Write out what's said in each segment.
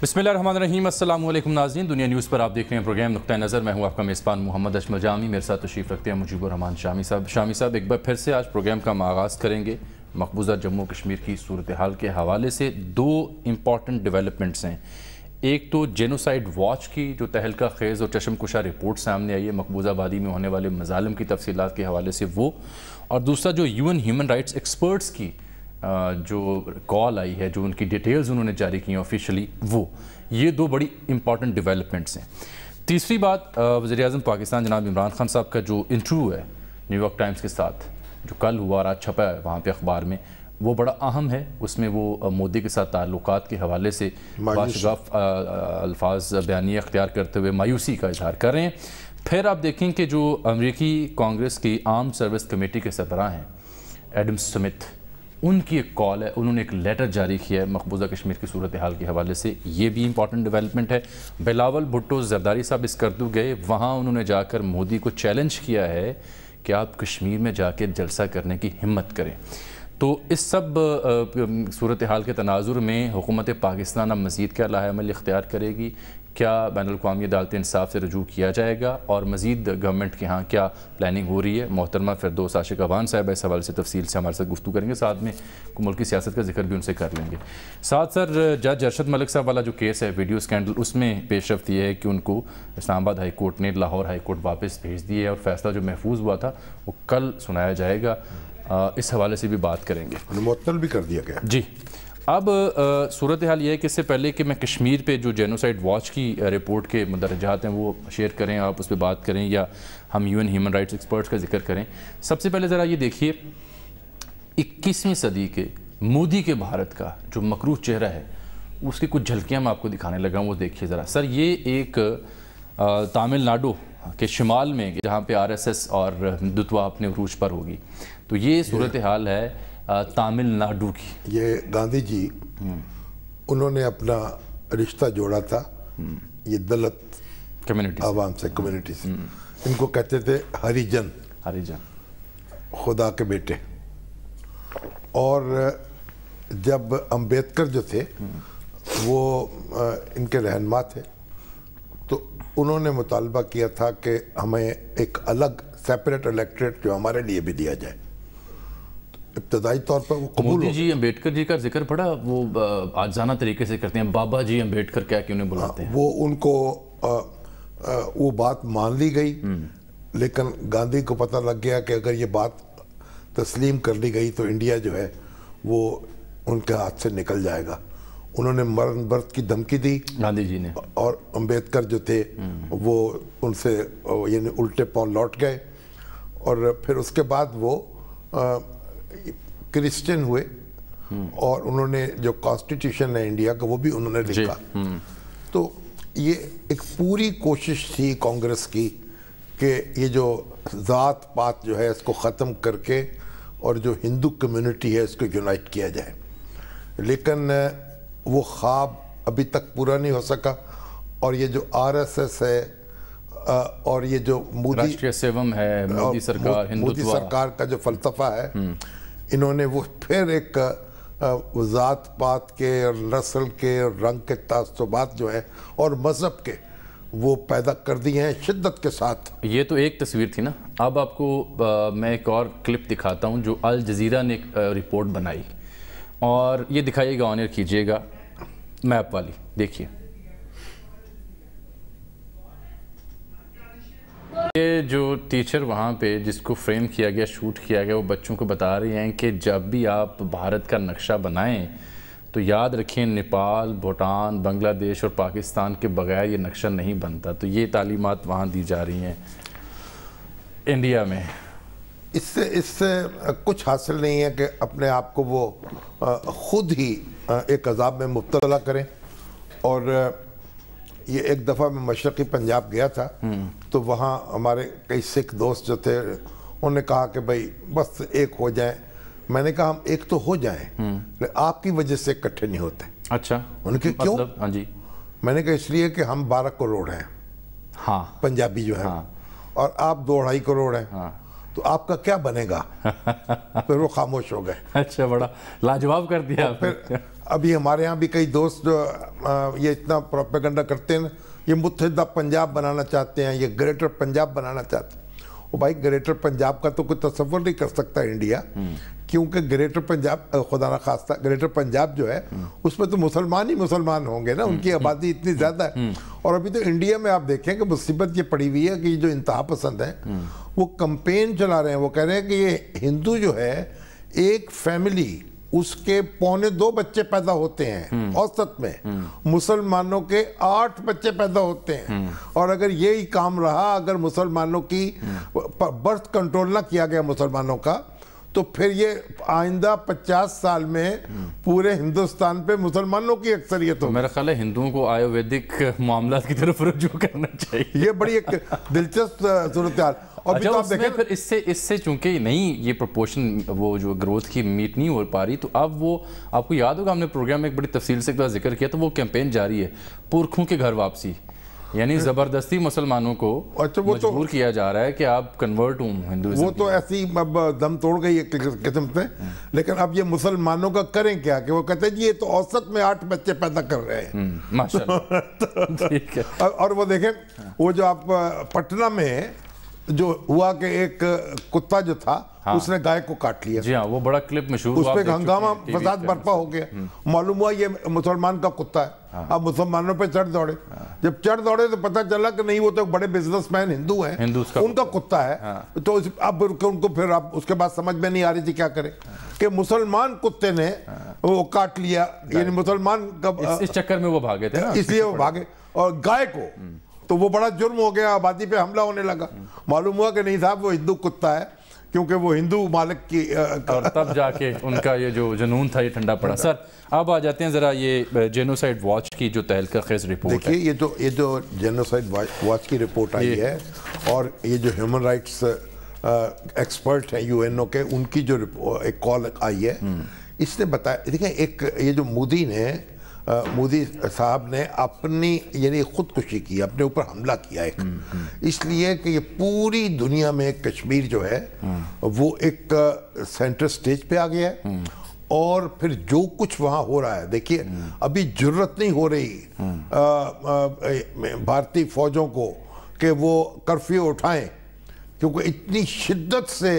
बिस्मिल्लाहिर्रहमानिर्रहीम। अस्सलाम वालेकुम नाज़रीन, दुनिया न्यूज़ पर आप देख रहे हैं प्रोग्राम नुक्ता नज़र। मैं हूं आपका मेज़बान मोहम्मद अशमल जामी। मेरे साथ तशरीफ़ रखते हैं मुजीबुर रहमान शामी साहब। शामी साहब, एक बार फिर से आज प्रोग्राम का आगाज़ करेंगे। मकबूजा जम्मू कश्मीर की सूरत हाल के हवाले से दो इम्पॉर्टेंट डेवलपमेंट्स हैं। एक तो जेनोसाइड वॉच की जो तहलका खेज़ और चश्मकुशा रिपोर्ट सामने आई है मकबूजा वादी में होने वाले मज़ालिम की तफसीलात के हवाले से वो, और दूसरा जो यूएन ह्यूमन राइट्स एक्सपर्ट्स की जो कॉल आई है, जो उनकी डिटेल्स उन्होंने जारी की हैं ऑफिशियली, वो ये दो बड़ी इंपॉर्टेंट डेवलपमेंट्स हैं। तीसरी बात, वज़ीर-ए-आज़म पाकिस्तान जनाब इमरान खान साहब का जो इंटरव्यू है न्यूयॉर्क टाइम्स के साथ जो कल हुआ और आज छपा है वहाँ पे अखबार में, वो बड़ा अहम है। उसमें वो मोदी के साथ ताल्लुकात के हवाले से बाशगाफ अल्फाज बयानिया अख्तियार करते हुए मायूसी का इजहार कर रहे हैं। फिर आप देखें कि जो अमरीकी कांग्रेस की आर्म सर्विस कमेटी के सरबराह हैं एडम स्मिथ, उनकी एक कॉल है, उन्होंने एक लेटर जारी किया है मकबूजा कश्मीर की सूरत हाल के हवाले से। ये भी इंपॉर्टेंट डेवलपमेंट है। बिलावल भुट्टो जरदारी साहब इस करतू गए, वहाँ उन्होंने जाकर मोदी को चैलेंज किया है कि आप कश्मीर में जाकर जलसा करने की हिम्मत करें। तो इस सब सूरत हाल के तनाजुर में हुकूमत पाकिस्तान अब मज़ीद क्या लाहेअमल इख्तियार करेगी, क्या बैनुल-अक़वामी अदालत इंसाफ से रजू किया जाएगा, और मज़ीद गवर्नमेंट के यहाँ क्या प्लानिंग हो रही है। मोहतरमा फिरदौस आशिक अवान साहब इस हवाले से तफसील से हमारे साथ गुफ्तगू करेंगे, साथ में मुल्की सियासत का जिक्र भी उनसे कर लेंगे। साथ सर जज अरशद मलिक साहब वाला जो केस है वीडियो स्कैंडल, उसमें पेशरफ्त ये है कि उनको इस्लामाबाद हाई कोर्ट ने लाहौर हाई कोर्ट वापस भेज दिए है और फैसला जो महफूज हुआ था वो कल सुनाया जाएगा। इस हवाले से भी बात करेंगे। मुअत्तल भी कर दिया गया जी। अब सूरत हाल ये है कि इससे पहले कि मैं कश्मीर पे जो जेनोसाइड वॉच की रिपोर्ट के मदरजात हैं वो शेयर करें, आप उस पर बात करें या हम यूएन ह्यूमन राइट्स एक्सपर्ट्स का जिक्र करें, सबसे पहले ज़रा ये देखिए 21वीं सदी के मोदी के भारत का जो मकरूह चेहरा है उसकी कुछ झलकियाँ मैं आपको दिखाने लगा हूँ, वो देखिए ज़रा। सर ये एक तमिलनाडु के शिमाल में जहाँ पे आरएसएस और हिंदुत्व अपने उरूज पर होगी, तो ये सूरत हाल है तमिलनाडु की। ये गांधी जी उन्होंने अपना रिश्ता जोड़ा था ये दलित कम्युनिटी आवाम से, कम्युनिटी से। इनको कहते थे हरिजन, खुदा के बेटे। और जब अंबेडकर जो थे वो इनके रहनुमा थे, तो उन्होंने मुतालबा किया था कि हमें एक अलग सेपरेट इलेक्टोरेट जो हमारे लिए भी दिया जाए। इब्तदाई तौर पर वो कबूल मोदी जी अम्बेडकर जी का जिक्र बड़ा वो आजाना तरीके से करते हैं, बाबा जी अम्बेडकर क्या क्यों नहीं बुलाते हैं। वो उनको वो बात मान ली गई, लेकिन गांधी को पता लग गया कि अगर ये बात तस्लीम कर ली गई तो इंडिया जो है वो उनके हाथ से निकल जाएगा। उन्होंने मरण बर्त की धमकी दी गांधी जी ने, और अम्बेडकर जो थे वो उनसे यानी उल्टे पांव लौट गए। और फिर उसके बाद वो क्रिश्चियन हुए और उन्होंने जो कॉन्स्टिट्यूशन है इंडिया का वो भी उन्होंने लिखा। तो ये एक पूरी कोशिश थी कांग्रेस की कि ये जो ज़ात पात जो है इसको ख़त्म करके और जो हिंदू कम्युनिटी है इसको यूनाइट किया जाए, लेकिन वो ख्वाब अभी तक पूरा नहीं हो सका। और ये जो आरएसएस है और ये जो राष्ट्रीय सेवम है, मोदी सरकार, मोदी सरकार का जो फलसफा है, इन्होंने वो फिर एक ज़ात पात के और नस्ल के और रंग के तासुबात जो है और मज़हब के वो पैदा कर दिए हैं शिद्दत के साथ। ये तो एक तस्वीर थी ना। अब आपको मैं एक और क्लिप दिखाता हूँ जो अल जज़ीरा ने एक रिपोर्ट बनाई, और ये दिखाइएगा, ऑनर कीजिएगा, मैप वाली देखिए। ये जो टीचर वहाँ पे जिसको फ्रेम किया गया, शूट किया गया, वो बच्चों को बता रहे हैं कि जब भी आप भारत का नक्शा बनाएं तो याद रखें नेपाल, भूटान, बांग्लादेश और पाकिस्तान के बगैर ये नक्शा नहीं बनता। तो ये तालीमात वहाँ दी जा रही हैं इंडिया में। इससे कुछ हासिल नहीं है कि अपने आप को वो खुद ही एक अजाब में मुब्तला करें। और ये एक दफ़ा मैं मशरक़ी पंजाब गया था, तो वहाँ हमारे कई सिख दोस्त जो थे उन्होंने कहा कि भाई बस एक हो जाए। मैंने कहा हम एक तो हो जाएं, लेकिन आपकी वजह से इकट्ठे नहीं होते। अच्छा, उनके क्यों? मतलब हाँ जी। मैंने कहा इसलिए कि हम 12 करोड़ हैं, हाँ, पंजाबी जो है, हाँ, और आप 2-2.5 करोड़ हैं। हाँ। तो आपका क्या बनेगा? फिर वो खामोश हो गए। अच्छा, बड़ा लाजवाब कर दिया। फिर अभी हमारे यहाँ भी कई दोस्त जो ये इतना प्रोपेगेंडा करते हैं, ये मुत्तहिदा पंजाब बनाना चाहते हैं, ये ग्रेटर पंजाब बनाना चाहते हैं। वो भाई ग्रेटर पंजाब का तो कोई तसव्वुर नहीं कर सकता इंडिया, क्योंकि ग्रेटर पंजाब, खुदा ना खास्ता, ग्रेटर पंजाब जो है उसमें तो मुसलमान ही मुसलमान होंगे ना, उनकी आबादी इतनी ज़्यादा है। और अभी तो इंडिया में आप देखें कि मुसीबत ये पड़ी हुई है कि जो इंतहा पसंद है वो कैंपेन चला रहे हैं। वो कह रहे हैं कि ये हिंदू जो है, एक फैमिली उसके 1.25 बच्चे पैदा होते हैं औसत में, मुसलमानों के 8 बच्चे पैदा होते हैं। और अगर यही काम रहा, अगर मुसलमानों की बर्थ कंट्रोल ना किया गया मुसलमानों का, तो फिर ये आइंदा 50 साल में पूरे हिंदुस्तान पे मुसलमानों की अक्सरियत हो। मेरा ख्याल है हिंदुओं को आयुर्वेदिक मामलात की तरफ रुजू करना चाहिए। ये बड़ी एक दिलचस्प सूरत हाल। और अच्छा, तो आप उसमें देखें फिर इससे चूंकि नहीं ये प्रोपोर्शन वो जो ग्रोथ की मीट नहीं हो पा रही, तो अब वो आपको याद होगा हमने प्रोग्राम में एक बड़ी तफसील से जिक्र किया, तो वो कैंपेन जारी है, पुरखों के घर वापसी, यानी जबरदस्ती मुसलमानों को मजबूर किया जा रहा है कि आप कन्वर्ट हो हिंदुइज्म। वो तो ऐसी अब दम तोड़ गई एक किस्म से। लेकिन अब ये मुसलमानों का करें क्या कि वो कहते हैं जी ये तो औसत में 8 बच्चे पैदा कर रहे हैं, माशाल्लाह। ठीक है। और वो देखें, वो जो आप पटना में जो हुआ कि एक कुत्ता जो था, हाँ, उसने गाय को काट लिया। जी हाँ, वो बड़ा क्लिप मशहूर, उस पर हंगामा फसाद बर्पा हो गया। मालूम हुआ ये मुसलमान का कुत्ता है। हाँ। अब मुसलमानों पे चढ़ दौड़े। हाँ। जब चढ़ दौड़े तो पता चला कि नहीं, वो तो बड़े बिजनेसमैन हिंदू हैं, उनका कुत्ता है। हाँ। तो अब उनको फिर अब उसके बाद समझ में नहीं आ रही थी क्या करे, कि मुसलमान कुत्ते ने वो काट लिया, यानी मुसलमान का इस चक्कर में वो भागे थे, इसलिए वो भागे। और गाय को तो वो बड़ा जुर्म हो गया, आबादी पे हमला होने लगा। मालूम हुआ कि नहीं साहब, वो हिंदू कुत्ता है, क्योंकि वो हिंदू मालिक की और तब जाके उनका ये जो जुनून था ये ठंडा पड़ा। सर अब आ जाते हैं ज़रा ये जेनोसाइड वॉच की जो तहलका खेज रिपोर्ट है। देखिए, ये जो जेनोसाइड वॉच की रिपोर्ट आई है, और ये जो ह्यूमन राइट्स एक्सपर्ट हैं यूएनओ के, उनकी जो एक कॉल आई है, इसने बताया, देखिए एक ये जो मोदी साहब ने अपनी यानी खुदकुशी की, अपने ऊपर हमला किया एक, इसलिए कि ये पूरी दुनिया में कश्मीर जो है वो एक सेंटर स्टेज पे आ गया है। और फिर जो कुछ वहाँ हो रहा है, देखिए अभी जुर्रत नहीं हो रही भारतीय फौजों को कि वो कर्फ्यू उठाएं, क्योंकि इतनी शिद्दत से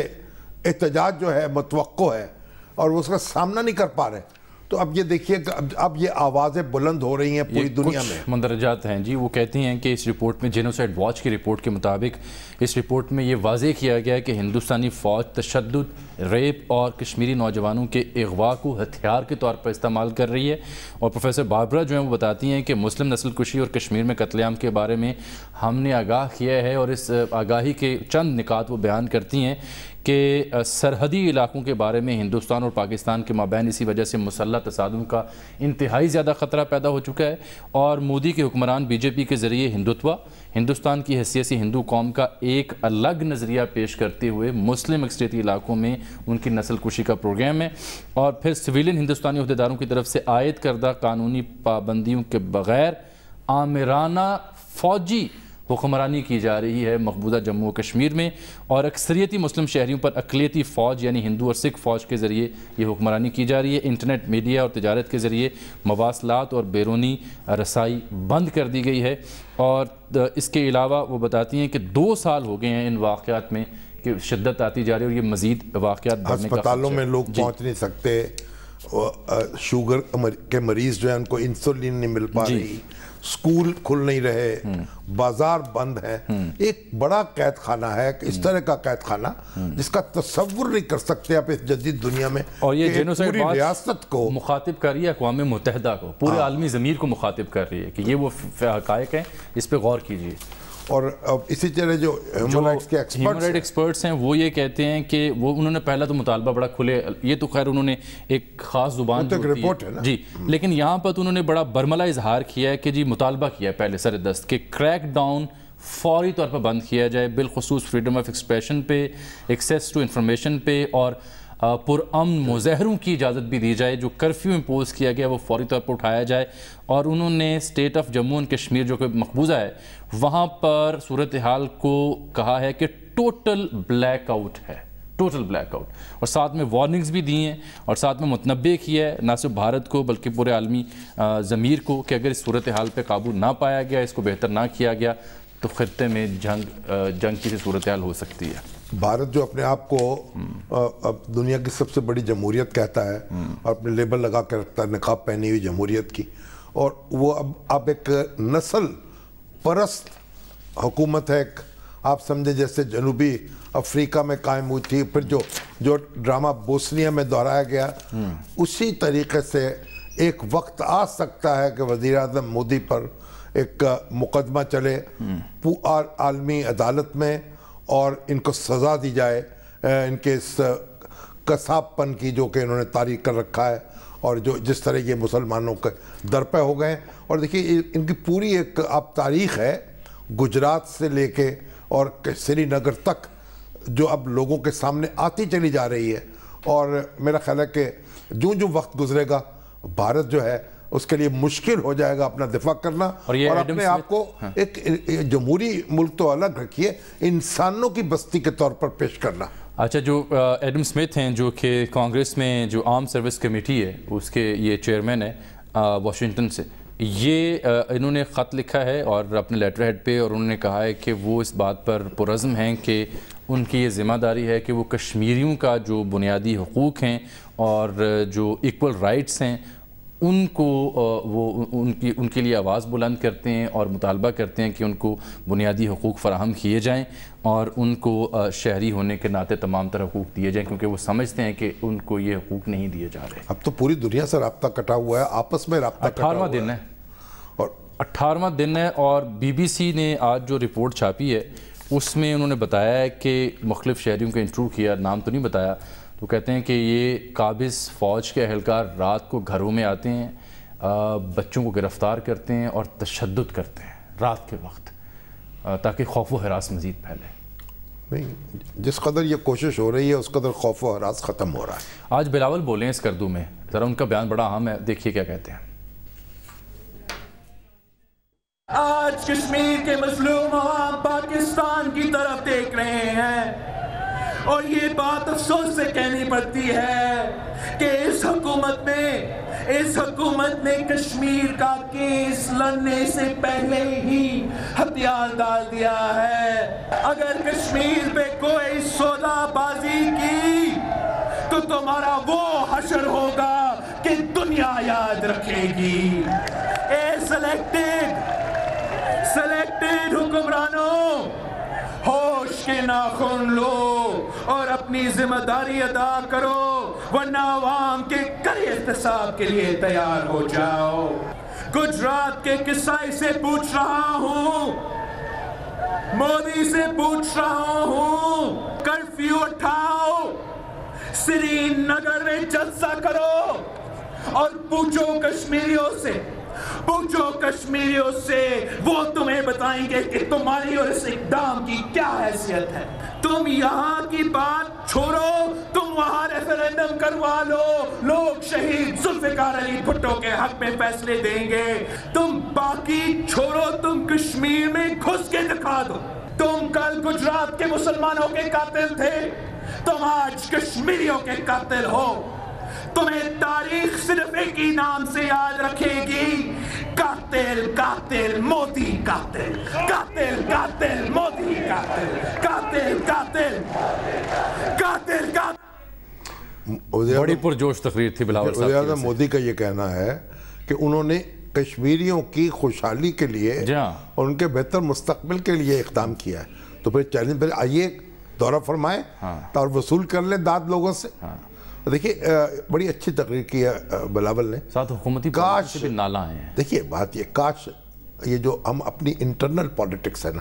एहतजाज जो है मुतवक्को है और वो उसका सामना नहीं कर पा रहे। तो अब ये देखिए अब ये आवाज़ें बुलंद हो रही हैं पूरी दुनिया में। मंदरजात हैं जी, वो कहती हैं कि इस रिपोर्ट में, जेनोसाइड वॉच की रिपोर्ट के मुताबिक, इस रिपोर्ट में ये वाज़े किया गया है कि हिंदुस्तानी फ़ौज तशद्दुद, रेप और कश्मीरी नौजवानों के अगवा को हथियार के तौर पर इस्तेमाल कर रही है। और प्रोफेसर बाबरा जो हैं वो बताती हैं कि मुस्लिम नस्ल कुशी और कश्मीर में कत्लेआम के बारे में हमने आगाह किया है, और इस आगाही के चंद निकात वो बयान करती हैं कि सरहदी इलाकों के बारे में हिंदुस्तान और पाकिस्तान के माबैन इसी वजह से मुसल्लह तसादुम का इंतहाई ज़्यादा ख़तरा पैदा हो चुका है। और मोदी के हुक्मरान बीजेपी के ज़रिए हिंदुस्तान की हैसियत से हिंदू कौम का एक अलग नज़रिया पेश करते हुए मुस्लिम अक्सरियती इलाकों में उनकी नस्ल कुशी का प्रोग्राम है। और फिर सिविलियन हिंदुस्तानी अहदेदारों की तरफ से आयद करदा कानूनी पाबंदियों के बग़ैर आमिराना फ़ौजी हुक्मरानी की जा रही है मकबूजा जम्मू और कश्मीर में, और अक्सरियती मुस्लिम शहरियों पर अक़लियती फ़ौज यानी हिंदू और सिख फ़ौज के ज़रिए ये हुक्मरानी की जा रही है। इंटरनेट, मीडिया और तिजारत के ज़रिए मवासलात और बैरूनी रसाई बंद कर दी गई है। और इसके अलावा वो बताती हैं कि 2 साल हो गए हैं इन वाक़यात में कि शिद्दत आती जा रही है, और ये मज़ीद वाक़यात अस्पतालों में लोग पहुँच नहीं सकते, शुगर के मरीज़ जो है उनको इंसुलिन नहीं मिल पा रही, स्कूल खुल नहीं रहे, बाजार बंद है। एक बड़ा कैद खाना है, इस तरह का कैद खाना जिसका तस्वुर नहीं कर सकते आप इस जदीद दुनिया में। और ये जेनोसाइड वॉच रियासत को मुखातिब कर रही है, अक़वाम मुत्तहिदा को, पूरे आलमी ज़मीर को मुखातिब कर रही है कि ये वो हक़ाइक़ हैं, इस पर गौर कीजिए। और अब इसी तरह जो ह्यूमन राइट्स के एक्सपर्ट्स हैं वो ये कहते हैं कि वो उन्होंने पहला तो मुतालबा बड़ा खुले, ये तो खैर उन्होंने एक ख़ास ज़ुबान रिपोर्ट है ना जी, लेकिन यहाँ पर तो उन्होंने बड़ा बरमला इजहार किया है कि जी मुतालबा किया है पहले सर दस्त कि क्रैक डाउन फौरी तौर पर बंद किया जाए, बिलखुसूस फ्रीडम ऑफ एक्सप्रेशन पे, एक्सेस टू इंफॉर्मेशन पे, और पुरअमन मुज़ाहरों की इजाज़त भी दी जाए। जो कर्फ्यू इम्पोज किया गया वो फौरी तौर पर उठाया जाए। और उन्होंने state of Jammu and Kashmir जो कि मकबूजा है वहाँ पर सूरत हाल को कहा है कि ٹوٹل بلیک آؤٹ ہے، ٹوٹل بلیک آؤٹ، اور ساتھ میں وارننگز بھی دی ہیں اور ساتھ میں متنبع کیا ہے نہ صرف بھارت کو بلکہ پورے عالمی ضمیر کو کہ اگر اس صورتحال پہ قابو نہ پایا گیا، اس کو بہتر نہ کیا گیا تو خطے میں جنگ کی صورتحال ہو سکتی ہے۔ بھارت جو اپنے آپ کو دنیا کی سب سے بڑی جمہوریت کہتا ہے اور اپنے لیبل لگا کے رکھتا ہے نقاب پہنی ہوئی جمہوریت کی، اور وہ اب ایک نسل پرست حکومت ہے، آپ سمجھے جیسے جنوبی افریقہ میں قائم ہوئی تھی، پھر جو ڈرامہ بوسنیا میں دہرایا گیا، اسی طریقے سے ایک وقت آ سکتا ہے کہ وزیر اعظم مودی پر ایک مقدمہ چلے عالمی عدالت میں اور ان کو سزا دی جائے ان کے اس قصاب پن کی جو کہ انہوں نے تاریخ کر رکھا ہے، اور جو جس طرح یہ مسلمانوں کے درپے ہو گئے ہیں۔ اور دیکھیے ان کی پوری ایک اب تاریخ ہے گجرات سے لے کے اور سری نگر تک جو اب لوگوں کے سامنے آتی چلی جا رہی ہے، اور میرا خیال ہے کہ جو وقت گزرے گا بھارت جو ہے اس کے لیے مشکل ہو جائے گا اپنا دفاع کرنا، اور اپنے آپ کو ایک جمہوری ملک تو الگ رکھیے، انسانوں کی بستی کے طور پر پیش کرنا۔ اچھا، جو ایڈم سمتھ ہیں جو کہ کانگریس میں جو آرم سروس کمیٹی ہے اس کے یہ چیئرمین ہے واشنگٹن سے، یہ انہوں نے خط لکھا ہے اور اپنے لیٹر ہیڈ پہ، اور انہوں نے کہا ہے کہ وہ اس بات پر پرعزم ہیں کہ ان کی یہ ذمہ داری ہے کہ وہ کشمیریوں کا جو بنیادی حقوق ہیں اور جو ایکول رائٹس ہیں ان کو وہ ان کے لیے آواز بلند کرتے ہیں اور مطالبہ کرتے ہیں کہ ان کو بنیادی حقوق فراہم کیے جائیں اور ان کو شہری ہونے کے ناطے تمام تر حقوق دیے جائیں، کیونکہ وہ سمجھتے ہیں کہ ان کو یہ حقوق نہیں دیے جا رہے۔ اب تو پوری دنیا سے رابطہ کٹا ہوا ہے، آپس میں رابطہ کٹا ہوا ہے۔ 18واں دن ہے، اور 18واں دن ہے، اور بی بی سی نے آج جو رپورٹ چھاپی ہے اس میں انہوں نے بتایا ہے کہ مختلف شہریوں کو انٹرویو کیا، نام تو نہیں بتایا، تو کہتے ہیں کہ یہ قابض فوج کے اہلکار رات کو گھروں میں آتے ہیں، بچوں کو گرفتار کرتے ہیں اور تشدد کرتے ہیں رات کے وقت تاکہ خوف و ہراس مزید پھیلے۔ نہیں، جس قدر یہ کوشش ہو رہی ہے اس قدر خوف و ہراس ختم ہو رہا ہے۔ آج بلاول بولے ہیں اس کردو میں، ذرا ان کا بیان بڑا اہم ہے، دیکھیے کیا کہتے ہیں۔ آج کشمیر کے مظلوم عوام پاکستان کی طرف دیکھ رہے ہیں، اور یہ بات افسوس سے کہنی پڑتی ہے کہ اس حکومت نے کشمیر کا کیس لڑنے سے پہلے ہی ہتھیار ڈال دیا ہے۔ اگر کشمیر پہ کوئی سودا بازی کی تو تمہارا وہ حشر ہوگا کہ دنیا یاد رکھے گی۔ اے سلیکٹڈ حکمرانوں، ہوش کے ناخن لو اور اپنی ذمہ داری ادا کرو، ورنہ عوام کے کڑے احتساب کے لیے تیار ہو جاؤ۔ گجرات کے قصائی سے پوچھ رہا ہوں، مودی سے پوچھ رہا ہوں، کرفیو اٹھاؤ، سری نگر میں جلسہ کرو اور پوچھو کشمیریوں سے، وہ تمہیں بتائیں گے کہ تمہاری اور اس اقدام کی کیا حیثیت ہے۔ تم یہاں کی بات چھوڑو، تم وہاں ریفرینڈم کروا لو، لوگ شہید ذوالفقار علی بھٹو کے حق میں فیصلے دیں گے۔ تم باقی چھوڑو، تم کشمیر میں گھس کے دکھا دو۔ تم کل گجرات کے مسلمانوں کے قاتل تھے، تم آج کشمیریوں کے قاتل ہو۔ تمہیں تاریخ صرف ایک ہی نام سے یاد رکھے گی، قاتل مودی، قاتل مودی، قاتل۔ بڑی پرجوش تقریر تھی بلاول صاحب۔ وزیر اعظم مودی کا یہ کہنا ہے کہ انہوں نے کشمیریوں کی خوشحالی کے لیے اور ان کے بہتر مستقبل کے لیے اقدام کیا ہے، تو پھر چیلنج پہ آئیے دورہ فرمائیں اور وصول کر لیں داد لوگوں سے۔ دیکھیے بڑی اچھی تقریر کی ہے بلاول نے، ساتھ حکومتی کاش بھی نالا ہیں۔ دیکھیے بات یہ، کاش یہ جو ہم اپنی انٹرنل پالیٹکس ہے نا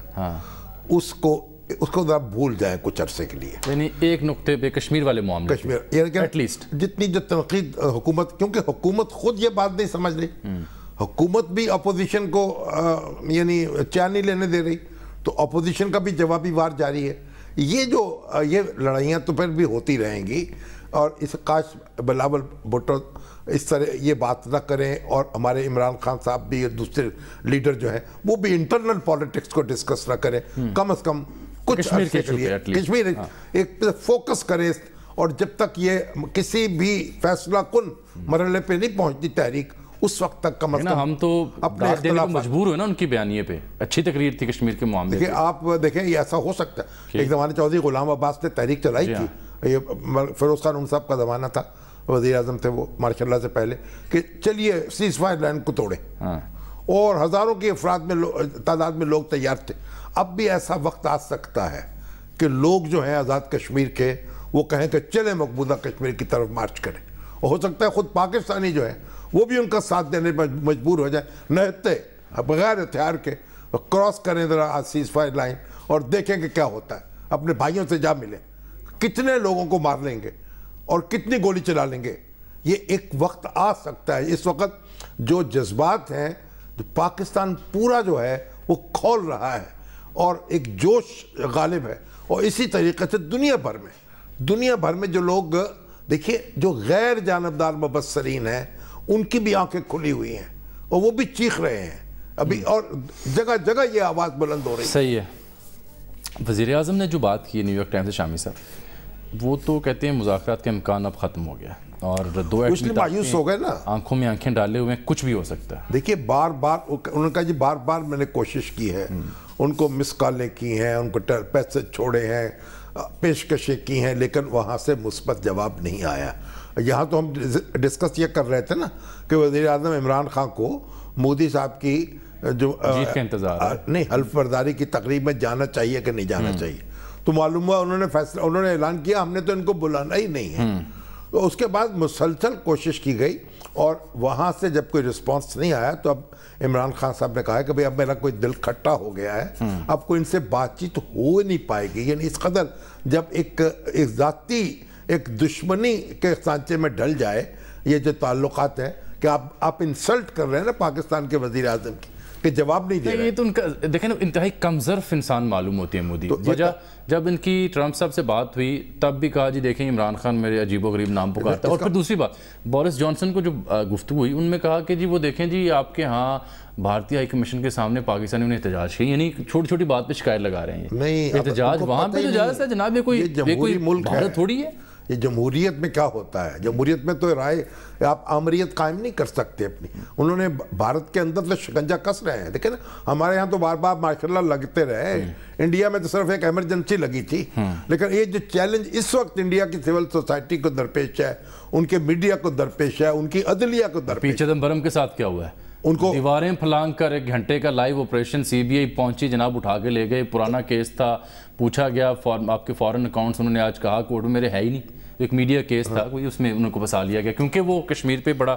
اس کو ذرا بھول جائیں کچھ عرصے کے لیے، یعنی ایک نقطے پہ کشمیر والے معاملے، کشمیر ایٹ لیسٹ جتنی جو تنقید حکومت، کیونکہ حکومت خود یہ بات نہیں سمجھ رہی، حکومت بھی اپوزیشن کو یعنی چین نہیں لینے دے رہی، تو اپوزیشن کا بھی جوابی وار جاری ہے۔ یہ لڑائیاں تو پھر بھی ہوتی رہیں گی، اور اس کاش بلاول بھٹو اس طرح یہ بات نہ کریں، اور ہمارے عمران خان صاحب بھی اور دوسرے لیڈر جو ہیں وہ بھی انٹرنل پالیٹکس کو ڈسکس نہ کریں، کم از کم कुछ अरसे के लिए कश्मीर एक फोकस करे, और जब तक ये किसी भी फैसला कुन मरहले पे नहीं पहुंचती तहरीक, उस वक्त तक का मतलब हम तो अपने इख्तिलाफ मजबूर हुए ना उनकी बयानिए पे। अच्छी तकरीर थी कश्मीर के मामले में। आप देखें ये ऐसा हो सकता है, एक ज़माने चौधरी गुलाम अब्बास ने तहरीक चलाई थी, ये फिरोज खान उन साहब का ज़माना था, वज़ीर आज़म थे वो मार्शल से पहले, कि चलिए सीज़ फायर लाइन को तोड़े, और हज़ारों की अफराद में तादाद में लोग तैयार थे। अब भी ऐसा वक्त आ सकता है कि लोग जो हैं आज़ाद कश्मीर के वो कहें कि चले मकबूजा कश्मीर की तरफ मार्च करें, और हो सकता है ख़ुद पाकिस्तानी जो है वो भी उनका साथ देने पर मजबूर हो जाए, नहते बगैर हथियार के क्रॉस करें ज़रा सीज़ फायर लाइन और देखें कि क्या होता है, अपने भाइयों से जा मिले, कितने लोगों को मार लेंगे और कितनी गोली चला लेंगे। ये एक वक्त आ सकता है। इस वक्त जो जज्बात हैं, जो पाकिस्तान पूरा जो है वो खोल रहा है और एक जोश गालिब है, और इसी तरीके से दुनिया भर में जो लोग, देखिए जो गैर जानबदार मुबस्सरीन हैं उनकी भी आंखें खुली हुई हैं और वो भी चीख रहे हैं अभी, और जगह जगह ये आवाज़ बुलंद हो रही है। सही है। वज़ीर आज़म ने जो बात की न्यूयॉर्क टाइम्स से शामी साहब, वो तो कहते हैं मुज़ाकरात का इम्कान अब ख़त्म हो गया और दो इसलिए मायूस हो गए ना, आंखों में आंखें डाले हुए, कुछ भी हो सकता है। देखिए बार बार उन्होंने कहा जी बार बार मैंने कोशिश की है, उनको मिस कॉलें की हैं, उनको पैसे छोड़े हैं, पेशकशें की हैं, लेकिन वहाँ से मुस्बत जवाब नहीं आया। यहाँ तो हम डिस्कस ये कर रहे थे ना कि वज़ीर आज़म इमरान खान को मोदी साहब की जो जीत का इंतज़ार नहीं हल्फ बर्दारी की तकरीब में जाना चाहिए कि नहीं जाना चाहिए, तो मालूम हुआ उन्होंने ऐलान किया हमने तो इनको बुलाना ही नहीं है। तो उसके बाद मुसलसल कोशिश की गई और वहाँ से जब कोई रिस्पांस नहीं आया तो अब इमरान खान साहब ने कहा है कि भाई अब मेरा कोई दिल खट्टा हो गया है, अब कोई इनसे बातचीत हो नहीं पाएगी। यानी इस कदर जब एक ज़ाती एक दुश्मनी के सांचे में ढल जाए ये जो ताल्लुकात हैं कि आप इंसल्ट कर रहे हैं ना पाकिस्तान के वज़ीर आज़म की, कि जवाब नहीं दे रहे। ये तो उनका देखें ना, इंतहाई कमज़र्फ इंसान मालूम होती है मोदी। तो जब इनकी ट्रंप साहब से बात हुई तब भी कहा जी देखें इमरान खान मेरे अजीबोगरीब नाम पुकारता है। और फिर दूसरी बात, बोरिस जॉनसन को जो गुफ्तगू हुई उनमें कहा कि जी वो देखें जी आपके यहाँ भारतीय हाई कमीशन के सामने पाकिस्तानी ने एहतजाज की, यानी छोटी छोटी बात पे शिकायत लगा रहे हैं। नहीं एहतजाज वहाँ पे तो जायज़ है जनाब, ये कोई मुल्क भारत थोड़ी है। ये जमहूरियत में क्या होता है, जमहूरियत में तो राय आप आमरीत कायम नहीं कर सकते अपनी। उन्होंने भारत के अंदर तो शिकंजा कस रहे हैं। देखिए ना हमारे यहाँ तो बार बार माशाल्लाह लगते रहे, इंडिया में तो सिर्फ एक इमरजेंसी लगी थी, लेकिन ये जो चैलेंज इस वक्त इंडिया की सिविल सोसाइटी को दरपेश है, उनके मीडिया को दरपेश है, उनकी अदलिया को दरपेश। पी चिदम्बरम के साथ क्या हुआ है, उनको दीवारें फलांग कर 1 घंटे का लाइव ऑपरेशन, सीबीआई पहुंची जनाब, उठा के ले गए, पुराना केस था, पूछा गया आपके फॉरेन अकाउंट्स, उन्होंने आज कहा कोर्ट में मेरे है ही नहीं, एक मीडिया केस था कोई, उसमें उनको फंसा लिया गया क्योंकि वो कश्मीर पे बड़ा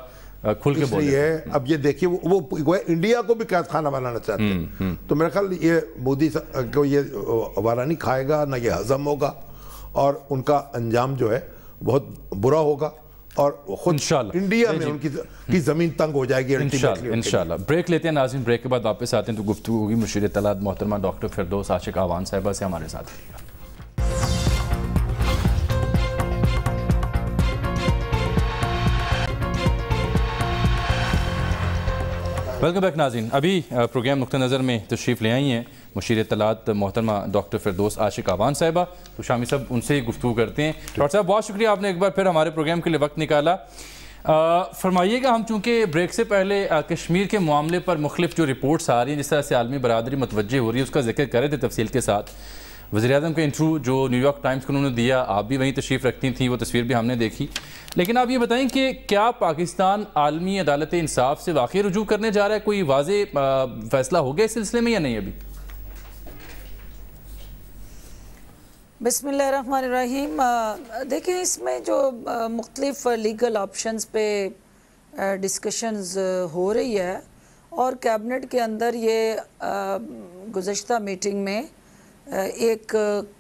खुल के बोले है। अब ये देखिए वो इंडिया को भी कैद खाना बनाना चाहते हैं, तो मेरा ख्याल ये मोदी को ये वारा नहीं खाएगा, ना ये हजम होगा, और उनका अंजाम जो है बहुत बुरा होगा, और खुद इंडिया में उनकी जमीन तंग हो जाएगी इंशाल्लाह। ब्रेक लेते हैं नाज़रीन, ब्रेक के बाद वापस आते हैं तो गुफ्तगू होगी मुशीर इत्तलात मोहतरमा डॉक्टर फिरदौस आशिक आवान साहिबा से। हमारे साथ रहिएगा। वेलकम बैक नाज़रीन। अभी प्रोग्राम नुक्ता नज़र में तशरीफ़ ले आई हैं मुशीर इत्तलात मोहतरमा डॉक्टर फिरदौस आशिक आवान साहिबा, तो शामी साहब उनसे ही गुफ्तगू करते हैं। डॉक्टर साहब बहुत शुक्रिया, आपने एक बार फिर हमारे प्रोग्राम के लिए वक्त निकाला। फरमाइएगा, हम चूँकि ब्रेक से पहले कश्मीर के मामले पर मुख्तलिफ जो रिपोर्ट्स आ रही हैं, जिस तरह से आलमी बरादरी मुतवज्जे हो रही है, उसका जिक्र कर रहे थे तफसील के साथ। वज़ीर-ए-आज़म का इंटरव्यू जो न्यूयॉर्क टाइम्स को उन्होंने दिया, आप भी वहीं तशरीफ़ रखती थी, वो तस्वीर भी हमने देखी। लेकिन आप ये बताएं कि क्या पाकिस्तान आलमी अदालत इंसाफ से वाक़ई रुजू करने जा रहा है, कोई वाज़े फैसला हो गया इस सिलसिले में या नहीं अभी? बिस्मिल्लाहिर्रहमानिर्रहीम। देखिए इसमें जो मुख्तलिफ लीगल ऑप्शंस पे डिस्कशंस हो रही है, और कैबिनेट के अंदर ये गुज़श्ता मीटिंग में एक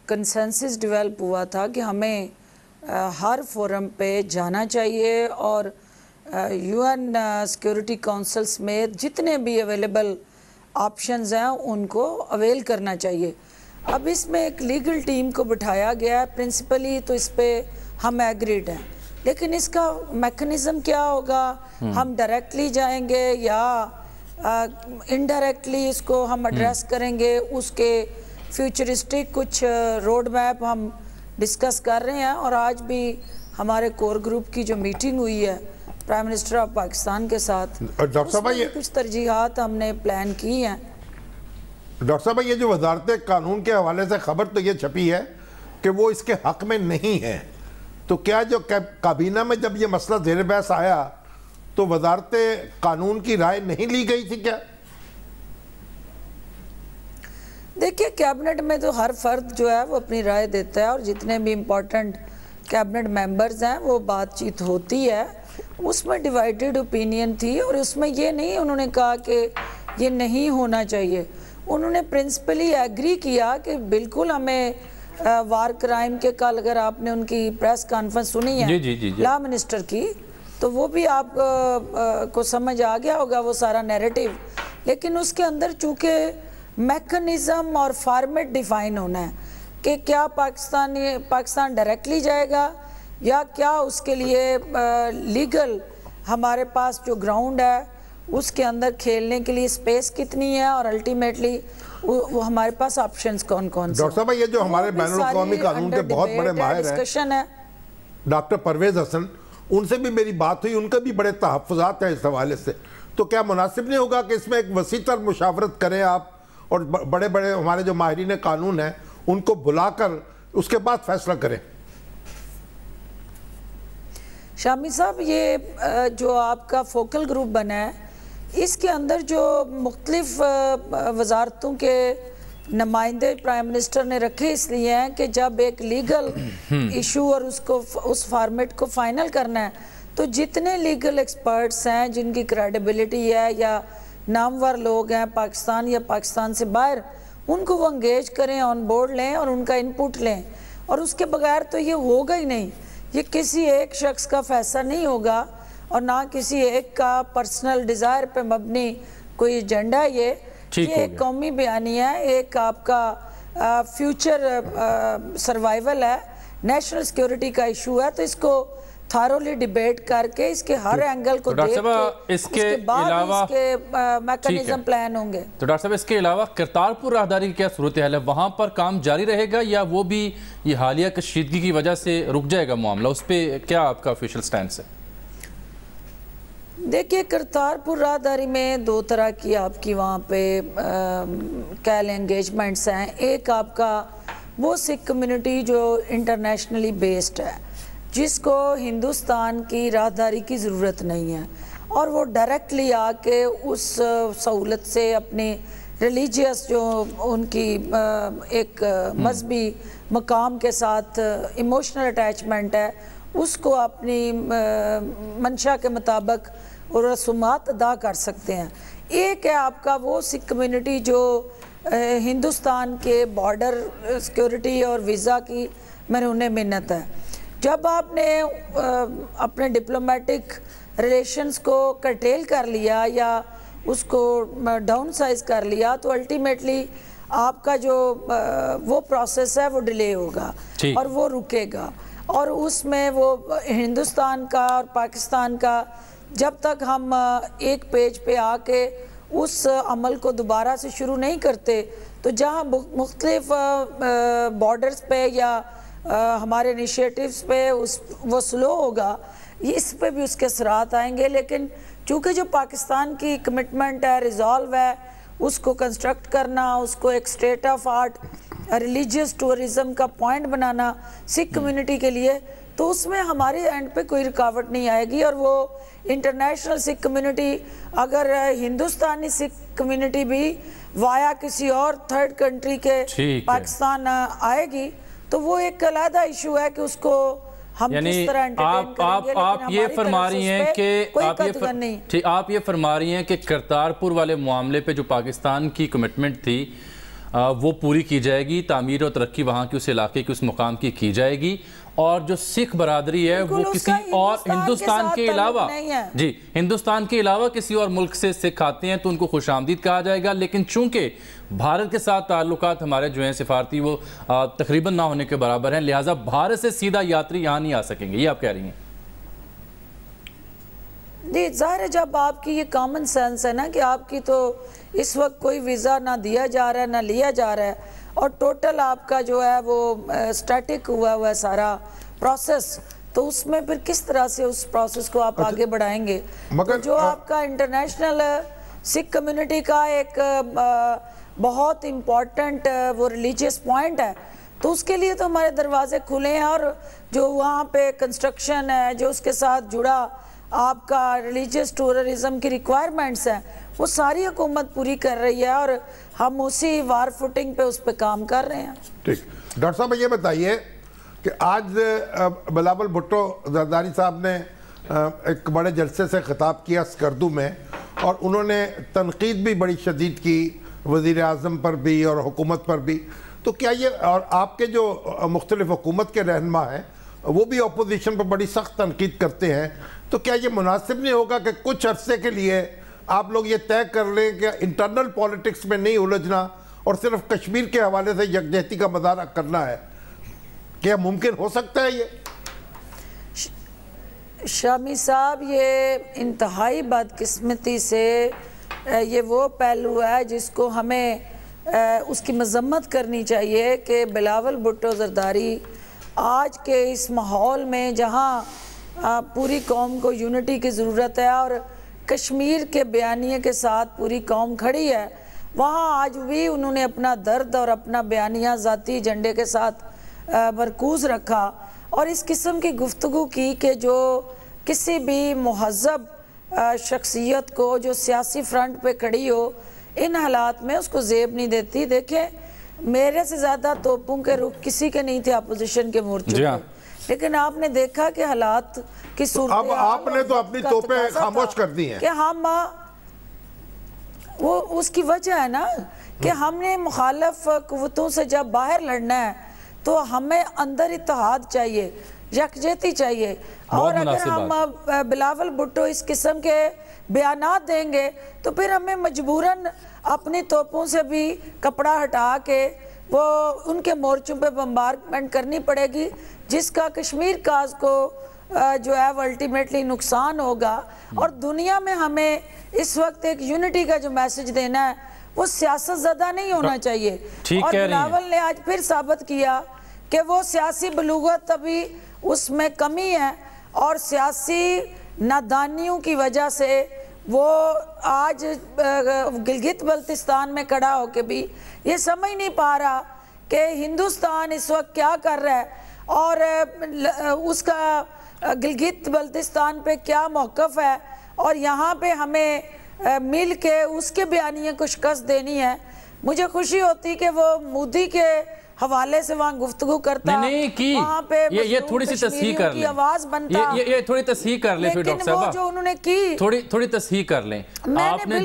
कंसेंसस डेवलप हुआ था कि हमें हर फोरम पे जाना चाहिए और यूएन सिक्योरिटी काउंसिल्स में जितने भी अवेलेबल ऑप्शंस हैं उनको अवेल करना चाहिए। अब इसमें एक लीगल टीम को बिठाया गया है, प्रिंसिपली तो इस पे हम एग्रीड हैं, लेकिन इसका मैकेनिज़्म क्या होगा, हम डायरेक्टली जाएंगे या इनडायरेक्टली इसको हम एड्रेस करेंगे, उसके फ्यूचरिस्टिक कुछ रोड मैप हम डिस्कस कर रहे हैं और आज भी हमारे कोर ग्रुप की जो मीटिंग हुई है प्राइम मिनिस्टर ऑफ पाकिस्तान के साथ, डॉक्टर साहब ये कुछ तरजीहात हमने प्लान की हैं। डॉक्टर साहब ये जो वजारत कानून के हवाले से खबर तो ये छपी है कि वो इसके हक में नहीं है, तो क्या जो काबीना में जब ये मसला ज़ेर बहस आया तो वजारत कानून की राय नहीं ली गई थी क्या? देखिए कैबिनेट में तो हर फर्द जो है वो अपनी राय देता है और जितने भी इम्पोर्टेंट कैबिनेट मेंबर्स हैं वो बातचीत होती है, उसमें डिवाइडेड ओपिनियन थी और उसमें ये नहीं उन्होंने कहा कि ये नहीं होना चाहिए, उन्होंने प्रिंसिपली एग्री किया कि बिल्कुल हमें वार क्राइम के कल अगर आपने उनकी प्रेस कॉन्फ्रेंस सुनी है जी। लॉ मिनिस्टर की तो वो भी आप को समझ आ गया होगा वो सारा नैरेटिव, लेकिन उसके अंदर चूँकि मैकेनिज़्म और फॉर्मेट डिफाइन होना है कि क्या पाकिस्तान डायरेक्टली जाएगा या क्या उसके लिए लीगल हमारे पास जो ग्राउंड है उसके अंदर खेलने के लिए स्पेस कितनी है और अल्टीमेटली वो हमारे पास ऑप्शंस कौन कौन से। डॉक्टर साहब ये जो हमारे बैनुल-अक़वामी कानून के बहुत बड़े माहिर हैं डॉक्टर परवेज़ हसन, उनसे भी मेरी बात हुई, उनके भी बड़े तहफ़्फ़ुज़ात हैं इस हवाले से, तो क्या मुनासिब नहीं होगा कि इसमें एक वसीतर मुशावरत करें आप और बड़े बड़े हमारे जो माहिरीन कानून हैं उनको बुलाकर उसके बाद फैसला करें? शामी साहब ये जो आपका फोकल ग्रुप बना है इसके अंदर जो मुख्तलिफ वजारतों के नुमाइंदे प्राइम मिनिस्टर ने रखे इसलिए हैं कि जब एक लीगल इशू और उसको उस फॉर्मेट को फाइनल करना है तो जितने लीगल एक्सपर्ट्स हैं जिनकी क्रेडिबिलिटी है या नामवर लोग हैं पाकिस्तान या पाकिस्तान से बाहर, उनको वो इंगेज करें, ऑन बोर्ड लें और उनका इनपुट लें, और उसके बगैर तो ये होगा ही नहीं। ये किसी एक शख्स का फैसला नहीं होगा और ना किसी एक का पर्सनल डिज़ायर पे मबनी कोई एजेंडा है। ये एक कौमी बयानिया है, एक आपका फ्यूचर सर्वाइवल है, नेशनल सिक्योरिटी का इशू है, तो इसको थारोली डिबेट करके इसके हर एंगल को देख के इसके अलावा मैकेनिज्म प्लान होंगे। तो डॉक्टर साहब इसके अलावा करतारपुर राहदारी की क्या सूरत हाल है, वहाँ पर काम जारी रहेगा या वो भी ये हालिया कशीदगी की वजह से रुक जाएगा मामला, उस पर क्या आपका ऑफिशियल स्टैंड है? देखिए करतारपुर राहदारी में दो तरह की आपकी वहाँ पे कैल एंगेजमेंट्स हैं। एक आपका वो सिख कम्युनिटी जो इंटरनेशनली बेस्ड है जिसको हिंदुस्तान की राहदारी की ज़रूरत नहीं है और वो डायरेक्टली आके उस सहूलत से अपनी रिलीजियस जो उनकी एक मजहबी मकाम के साथ इमोशनल अटैचमेंट है उसको अपनी मंशा के मुताबिक और रसूमात अदा कर सकते हैं। एक है आपका वो सिख कम्युनिटी जो हिंदुस्तान के बॉर्डर सिक्योरिटी और वीज़ा की मरहून मिन्नत है। जब आपने अपने डिप्लोमेटिक रिलेशंस को कर्टेल कर लिया या उसको डाउन साइज कर लिया तो अल्टीमेटली आपका जो वो प्रोसेस है वो डिले होगा और वो रुकेगा, और उसमें वो हिंदुस्तान का और पाकिस्तान का जब तक हम एक पेज पे आके उस अमल को दोबारा से शुरू नहीं करते तो जहाँ मुख्तलिफ बॉर्डर्स पे या हमारे इनिशिएटिव्स पे वो स्लो होगा, इस पे भी उसके असरात आएंगे। लेकिन चूँकि जो पाकिस्तान की कमिटमेंट है, रिजॉल्व है, उसको कंस्ट्रक्ट करना, उसको एक state of art religious tourism का पॉइंट बनाना सिख कम्युनिटी के लिए, तो उसमें हमारे एंड पे कोई रुकावट नहीं आएगी। और वो इंटरनेशनल सिख कम्युनिटी अगर हिंदुस्तानी सिख कम्युनिटी भी वाया किसी और थर्ड कंट्री के पाकिस्तान आएगी तो वो एक अलग इशू है कि उसको हम किस तरह एंटरटेन करेंगे। आप ये फरमा रही हैं कि आप ये फरमा रही हैं कि करतारपुर वाले मामले पे जो पाकिस्तान की कमिटमेंट थी वो पूरी की जाएगी, तामीर और तरक्की वहाँ की उस इलाके की उस मुकाम की जाएगी, और जो सिख बरादरी है वो किसी और हिंदुस्तान के अलावा हिंदुस्तान के अलावा किसी और मुल्क से सिख आते हैं तो उनको खुशामदीद कहा जाएगा। लेकिन चूंकि भारत के साथ ताल्लुकात हमारे जो हैं सिफारती वो तकरीबन ना होने के बराबर हैं, लिहाजा भारत से सीधा यात्री यहाँ नहीं आ सकेंगे, ये आप कह रही हैं? جی ظاہر ہے جب آپ کی یہ کامن سینس ہے نا کہ آپ کی تو اس وقت کوئی ویزا نہ دیا جا رہا ہے نہ لیا جا رہا ہے اور ٹوٹل آپ کا جو ہے وہ سٹیٹک ہوا ہے سارا پروسیس، تو اس میں پھر کس طرح سے اس پروسیس کو آپ آگے بڑھائیں گے؟ مگر جو آپ کا انٹرنیشنل سکھ کمیونٹی کا ایک بہت امپورٹنٹ وہ ریلیجیس پوائنٹ ہے، تو اس کے لیے تو ہمارے دروازے کھلے ہیں، اور جو وہاں پہ کنسٹرکشن ہے جو اس کے ساتھ جڑا آپ کا ریلیجیس ٹورزم کی ریکوائرمنٹس ہیں وہ ساری حکومت پوری کر رہی ہے، اور ہم اسی وار فوٹنگ پہ اس پہ کام کر رہے ہیں۔ ٹھیک، ڈاکٹر صاحب یہ بتائیے کہ آج بلاول بھٹو زرداری صاحب نے ایک بڑے جلسے سے خطاب کیا اسکردو میں، اور انہوں نے تنقید بھی بڑی شدید کی وزیر اعظم پر بھی اور حکومت پر بھی، تو کیا یہ، اور آپ کے جو مختلف حکومت کے رہنما ہیں وہ بھی اپوزیشن پر بڑی سخت تنقید کرتے ہیں، تو کیا یہ مناسب نہیں ہوگا کہ کچھ عرصے کے لیے آپ لوگ یہ طے کر لیں کہ انٹرنل پالیٹکس میں نہیں الجھنا اور صرف کشمیر کے حوالے سے یکجہتی کا مظاہرہ کرنا ہے؟ کیا ممکن ہو سکتا ہے یہ؟ شامی صاحب یہ انتہائی بدقسمتی سے یہ وہ پہلو ہے جس کو ہمیں اس کی مذمت کرنی چاہیے کہ بلاول بھٹو زرداری آج کے اس ماحول میں جہاں پوری قوم کو یونٹی کی ضرورت ہے اور کشمیر کے بیانیے کے ساتھ پوری قوم کھڑی ہے، وہاں آج بھی انہوں نے اپنا درد اور اپنا بیانیہ ذاتی ایجنڈے کے ساتھ مرکوز رکھا اور اس قسم کی گفتگو کی کہ جو کسی بھی مہذب شخصیت کو جو سیاسی فرنٹ پہ کھڑی ہو ان حالات میں اس کو زیب نہیں دیتی۔ دیکھیں میرے سے زیادہ توپوں کے رخ کسی کے نہیں تھے اپوزیشن کے مورچوں پہ، لیکن آپ نے دیکھا کہ حالات کی صورت آپ نے تو اپنی توپیں خاموش کر دی ہیں کہ ہم وہ اس کی وجہ ہے نا کہ ہم نے مخالف قوتوں سے جب باہر لڑنا ہے تو ہمیں اندر اتحاد چاہیے، یکجہتی چاہیے، اور اگر ہم بلاول بھٹو اس قسم کے بیانات دیں گے تو پھر ہمیں مجبوراً اپنی توپوں سے بھی کپڑا ہٹا کے وہ ان کے مورچوں پہ بمبارمنٹ کرنی پڑے گی، جس کا کشمیر کاز کو جو ہے وہ الٹیمیٹلی نقصان ہوگا۔ اور دنیا میں ہمیں اس وقت ایک یونٹی کا جو میسج دینا ہے وہ سیاست زدہ نہیں ہونا چاہیے، اور بلاول نے آج پھر ثابت کیا کہ وہ سیاسی بلوغت ابھی اس میں کمی ہے اور سیاسی نادانیوں کی وجہ سے وہ آج گلگت بلتستان میں کھڑا ہو کے بھی یہ سمجھ نہیں پا رہا کہ ہندوستان اس وقت کیا کر رہا ہے اور اس کا گلگت بلتستان پہ کیا موقف ہے، اور یہاں پہ ہمیں مل کے اس کے بیانیے کو شکست دینی ہے۔ مجھے خوشی ہوتی کہ وہ مودی کے حوالے سے وہاں گفتگو کرتا، وہاں پہ یہ تھوڑی سی تصحیح کر لیں، آواز بنتا، یہ تھوڑی تصحیح کر لیں، لیکن وہ جو انہوں نے کی تھوڑی تصحیح کر لیں۔ آپ نے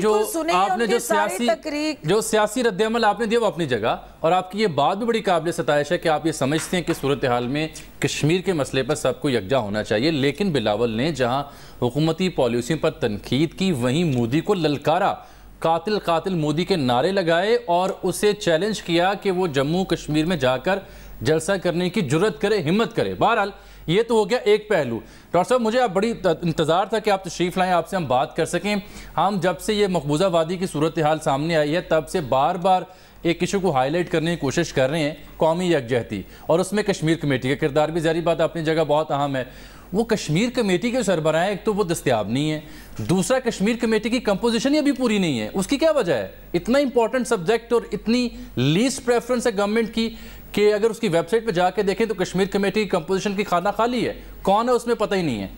جو سیاسی رد عمل آپ نے دیا وہ اپنی جگہ، اور آپ کی یہ بات بھی بڑی قابل ستائش ہے کہ آپ یہ سمجھتے ہیں کہ صورتحال میں کشمیر کے مسئلے پر سب کو یکجا ہونا چاہیے، لیکن بلاول نے جہاں حکومتی پالیسیوں پر تنقید کی وہیں مودی کو للکارا، قاتل قاتل مودی کے نعرے لگائے اور اسے چیلنج کیا کہ وہ جموں کشمیر میں جا کر جلسہ کرنے کی جرت کرے، ہمت کرے۔ بہرحال یہ تو ہو گیا ایک پہلو۔ ڈاکٹر صاحب مجھے بڑی انتظار تھا کہ آپ تشریف لائیں، آپ سے ہم بات کر سکیں۔ ہم جب سے یہ مقبوضہ وادی کی صورتحال سامنے آئی ہے تب سے بار بار ایک ایشو کو ہائی لائٹ کرنے کی کوشش کر رہے ہیں، قومی یکجہتی، اور اس میں کشمیر کمیٹی کا کردار بھی ظاہری بات اپنی جگہ بہت اہم ہے۔ وہ کشمیر کمیٹی کے سربراہ ایک تو وہ دستیاب نہیں ہے، دوسرا کشمیر کمیٹی کی کمپوزیشن یہ بھی پوری نہیں ہے۔ اس کی کیا وجہ ہے؟ اتنا امپورٹنٹ سبجیکٹ اور اتنی لیسٹ پریفرنس ہے گورنمنٹ کی کہ اگر اس کی ویب سائٹ پہ جا کے دیکھیں تو کشمیر کمیٹی کی کمپوزیشن کی خانہ خالی ہے، کون ہے اس میں پتہ ہی نہیں ہے۔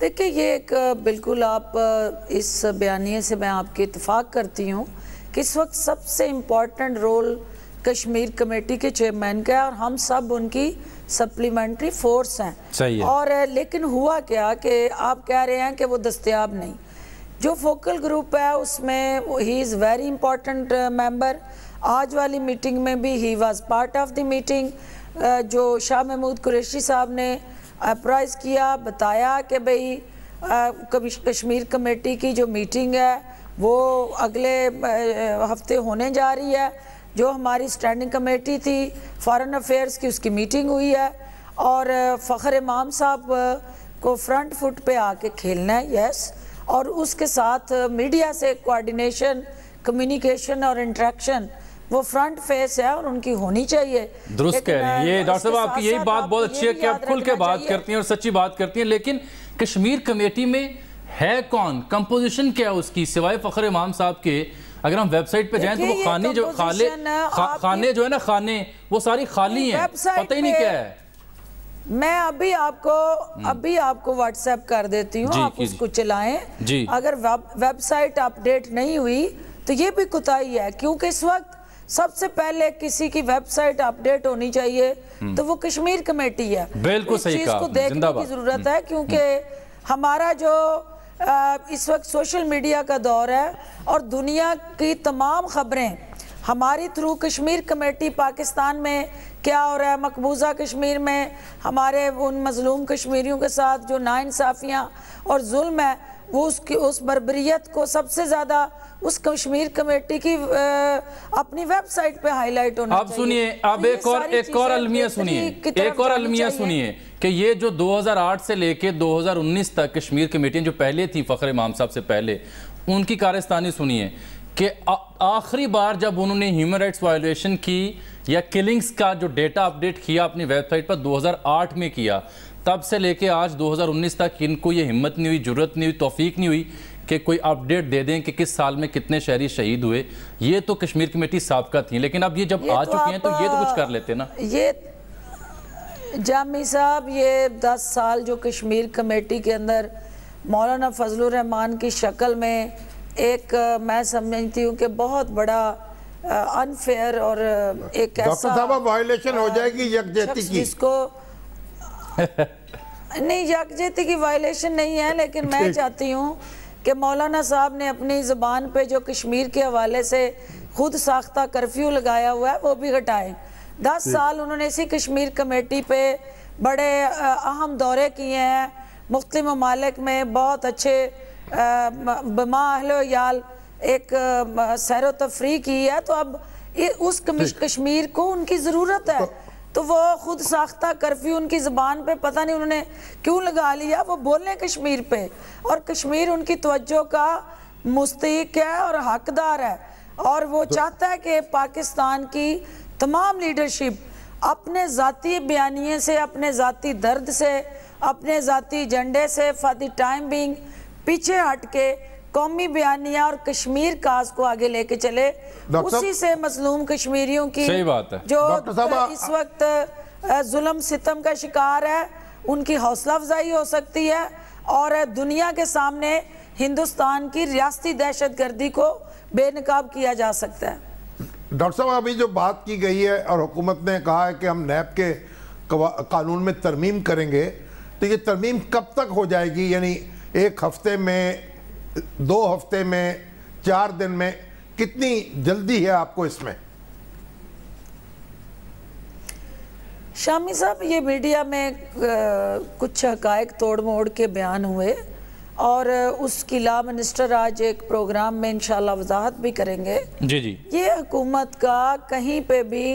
دیکھیں یہ ایک بالکل آپ اس بیانیے سے میں آپ کی اتفاق کرتی ہوں کہ اس وقت سب سے امپورٹنٹ رول کشمیر کمیٹی کے چیئرمین کا ہے اور ہم سب ان کی سپلیمنٹری فورس ہیں، اور لیکن ہوا کیا کہ آپ کہہ رہے ہیں کہ وہ دستیاب نہیں۔ جو فوکل گروپ ہے اس میں ہی از ویری امپورٹنٹ ممبر۔ آج والی میٹنگ میں بھی he was part of the meeting. جو شاہ محمود قریشی صاحب نے اپرائز کیا، بتایا کہ بھئی کشمیر کمیٹی کی جو میٹنگ ہے وہ اگلے ہفتے ہونے جا رہی ہے، جو ہماری سٹینڈنگ کمیٹی تھی فارن افیئرز کی اس کی میٹنگ ہوئی ہے، اور فخر امام صاحب को फ्रंट फुट पे आके खेलना है, यस, और उसके साथ मीडिया से कोऑर्डिनेशन, कम्युनिकेशन और इंटरेक्शन वो फ्रंट फेस है और उनकी होनी चाहिए। दुरुस्त कह रही हैं ये डॉक्टर साहब, आपकी यही बात बहुत अच्छी है कि आप खुल के बात करती हैं और सच्ची बात करती हैं, लेकिन कश्मीर कमेटी में है कौन, कंपोजिशन क्या है उसकी, सिवाय फ़खर इमाम साहब के? अगर हम वेबसाइट पे जाएं तो वो खाने जो खाने जो है ना, खाने वो सारी खाली हैं, पता ही नहीं क्या है। मैं अभी आपको व्हाट्सएप कर देती हूँ, आप उसको चलाएं। अगर वेबसाइट अपडेट नहीं हुई तो ये भी कुताही है, क्योंकि इस वक्त सबसे पहले किसी की वेबसाइट अपडेट होनी चाहिए तो वो कश्मीर कमेटी है। बिल्कुल सही कहा, इस चीज को देखने की जरूरत है, क्योंकि हमारा जो इस वक्त सोशल मीडिया का दौर है और दुनिया की तमाम खबरें हमारी थ्रू कश्मीर कमेटी, पाकिस्तान में क्या हो रहा है, मकबूजा कश्मीर में हमारे उन मजलूम कश्मीरियों के साथ जो नाइंसाफियां और जुल्म है, वो उस बर्बरियत को सबसे ज़्यादा उस कश्मीर कमेटी की अपनी वेबसाइट पे हाईलाइट होना चाहिए। अब सुनिए, अब एक और अलमिया सुनिए, एक और अलमिया सुनिए कि ये जो 2008 से लेके 2019 तक कश्मीर कमेटी जो पहले थी फ़खर इमाम साहब से पहले, उनकी कारस्तानी सुनिए कि आखिरी बार जब उन्होंने ह्यूमन राइट्स वायलेशन की या किलिंग्स का जो डेटा अपडेट किया अपनी वेबसाइट पर 2008 में किया, तब से लेके आज 2019 तक इनको ये हिम्मत नहीं हुई, जरूरत नहीं हुई, तौफीक नहीं हुई कि कोई अपडेट दे दें कि किस साल में कितने शहरी शहीद हुए। ये तो कश्मीर कमेटी साबका थी, लेकिन अब ये जब आ चुकी हैं तो ये तो कुछ कर लेते ना। ये जामी साहब, ये 10 साल जो कश्मीर कमेटी के अंदर मौलाना फजलुर रहमान की शक्ल में एक मैं समझती हूँ कि बहुत बड़ा अनफेयर और एक ऐसा वायलेशन हो जाएगी यकजहती की, जिसको नहीं, यकजहती की वायलेशन नहीं है, लेकिन मैं चाहती हूँ कि मौलाना साहब ने अपनी ज़ुबान पे जो कश्मीर के हवाले से खुद साख्ता कर्फ्यू लगाया हुआ है वो भी हटाएं। 10 साल उन्होंने इसी कश्मीर कमेटी पे बड़े अहम दौरे किए हैं, मुख्तलिफ ममालिक में बहुत अच्छे बमा अहलो याल एक सैर तफरी की है, तो अब उस कश्मीर को उनकी ज़रूरत है, तो वो खुद साख्ता कर्फ्यू उनकी ज़बान पे पता नहीं उन्होंने क्यों लगा लिया, वो बोलें कश्मीर पे, और कश्मीर उनकी तवज्जो का मुस्तहिक है और हकदार है, और वो चाहता है कि पाकिस्तान की तमाम लीडरशिप अपने ज़ाती बयानिए से, अपने ज़ाती दर्द से, अपने ज़ाती एजेंडे से फॉर द टाइम बीइंग पीछे हट के कौमी बयानिया और कश्मीर काज को आगे लेके चले, उसी से मजलूम कश्मीरियों की जो इस वक्त जुल्म सितम का शिकार है उनकी हौसला अफजाई हो सकती है और दुनिया के सामने हिंदुस्तान की रियासती दहशतगर्दी को बेनकाब किया जा सकता है। डॉक्टर साहब, अभी जो बात की गई है और हुकूमत ने कहा है कि हम नैब के कानून में तरमीम करेंगे, तो ये तरमीम कब तक हो जाएगी? यानी 1 हफ्ते में, 2 हफ्ते में, 4 दिन में, कितनी जल्दी है आपको इसमें? शामी साहब, ये मीडिया में कुछ हकायक तोड़ मोड़ के बयान हुए और उसकी लॉ मिनिस्टर आज एक प्रोग्राम में इंशाल्लाह वजाहत भी करेंगे। जी जी। ये हुकूमत का कहीं पे भी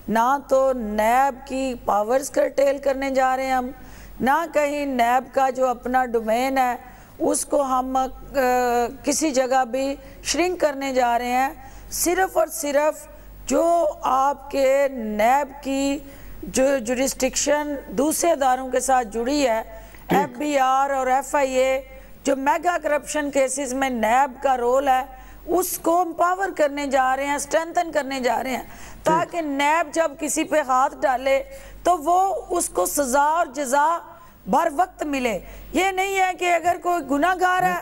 ना तो नैब की पावर्स करटेल करने जा रहे हैं हम, ना कहीं नैब का जो अपना डोमेन है उसको हम किसी जगह भी श्रिंक करने जा रहे हैं। सिर्फ और सिर्फ जो आपके नैब की जो जुरिस्डिक्शन दूसरे अदारों के साथ जुड़ी है, FBI और FIA, जो मेगा करप्शन केसेस में नैब का रोल है, उसको एम्पावर करने जा रहे हैं, स्ट्रेंथन करने जा रहे हैं, ताकि नैब जब किसी पे हाथ डाले तो वो उसको सजा और जजा भर वक्त मिले। ये नहीं है कि अगर कोई गुनाहगार है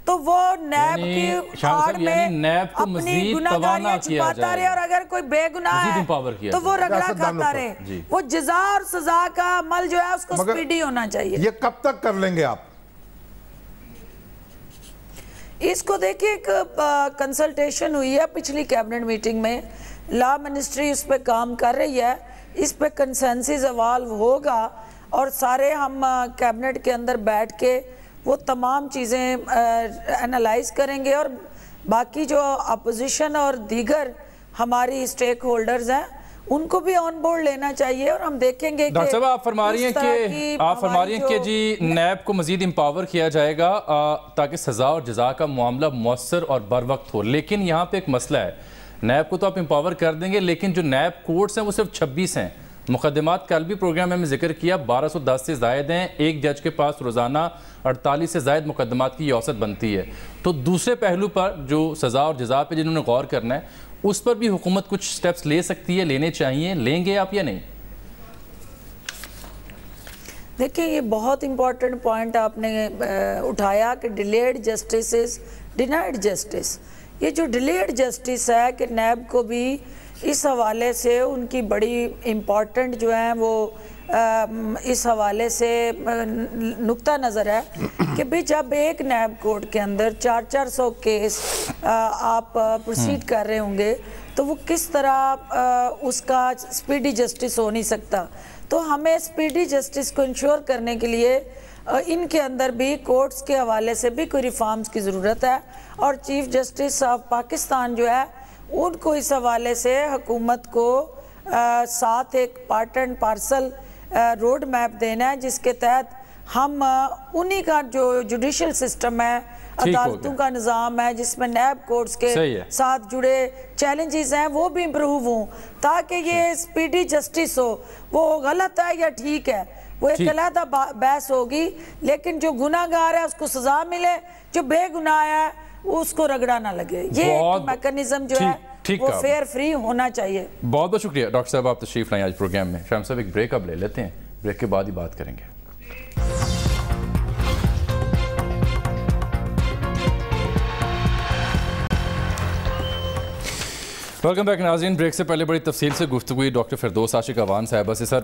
तो वो नैब की आड़ में अपनी गुनाहगारियां छिपाता रहे, और अगर कोई बेगुनाह है तो वो रगड़ा खाता रहे। वो जजा और सजा का अमल जो है उसको स्पीडी होना चाहिए। ये कब तक कर लेंगे आप? इसको देखिए, एक कंसल्टेशन हुई है पिछली कैबिनेट मीटिंग में, लॉ मिनिस्ट्री उस पर काम कर रही है, इस पे कंसेंसस इवॉल्व होगा और सारे हम कैबिनेट के अंदर बैठ के वो तमाम चीज़ें एनालाइज करेंगे, और बाकी जो अपोजिशन और दीगर हमारी स्टेक होल्डर्स हैं ان کو بھی آن بورڈ لینا چاہیے. اور ہم دیکھیں گے ڈاکٹر صاحب آپ فرما رہی ہیں کہ جی نیب کو مزید امپاور کیا جائے گا تاکہ سزا اور جزا کا معاملہ مؤثر اور بر وقت ہو. لیکن یہاں پہ ایک مسئلہ ہے, نیب کو تو آپ امپاور کر دیں گے لیکن جو نیب کورٹس ہیں وہ صرف 26 ہیں. مقدمات کل بھی پروگرام میں ہم نے ذکر کیا 1210 سے زائد ہیں. ایک جج کے پاس روزانہ 48 سے زائد مقدمات کی اوسط بنتی ہے. تو دوسرے پہلو پر جو سزا اور جزا پہ جنہوں نے غور کرنا ہے اس پر بھی حکومت کچھ سٹیپس لے سکتی ہے, لینے چاہیے, لیں گے آپ یا نہیں؟ دیکھیں یہ بہت امپورٹنٹ پوائنٹ آپ نے اٹھایا کہ delayed justice is denied justice. یہ جو ڈیلیڈ جسٹس ہے کہ نیب کو بھی اس حوالے سے ان کی بڑی امپورٹنٹ جو ہیں وہ اس حوالے سے نقطہ نظر ہے کہ بھی جب ایک نیب کورٹ کے اندر 400 کیس آپ پروسیڈ کر رہے ہوں گے تو وہ کس طرح اس کا سپیڈی جسٹس ہو نہیں سکتا. تو ہمیں سپیڈی جسٹس کو انشور کرنے کے لیے ان کے اندر بھی کورٹس کے حوالے سے بھی کوئی ریفارمز کی ضرورت ہے. اور چیف جسٹس آف پاکستان جو ہے ان کو اس حوالے سے حکومت کو ساتھ ایک part and parcel road map دینا ہے جس کے تحت ہم انہی کا جو جوڈیشل سسٹم ہے, عدالتوں کا نظام ہے جس میں نیب کورٹس کے ساتھ جڑے چیلنجز ہیں وہ بھی امپروو ہوں تاکہ یہ سپیڈی جسٹس ہو. وہ غلط ہے یا ٹھیک ہے وہ ایک علیحدہ بحث ہوگی, لیکن جو گناہ گار ہے اس کو سزا ملے, جو بے گناہ ہے اس کو رگڑا نہ لگے. یہ میکنزم جو ہے وہ فیئر فری ہونا چاہیے. بہت بہت شکریہ ڈاکٹر صاحب, آپ تشریف لائیں آج پروگرام میں. شامی صاحب ایک بریک اب لے لیتے ہیں, بریک کے بعد ہی بات کریں گے. ویلکم بیک ناظرین. بریک سے پہلے بڑی تفصیل سے گفتگو ہوئی ڈاکٹر فردوس عاشق اوان صاحبہ سے. سر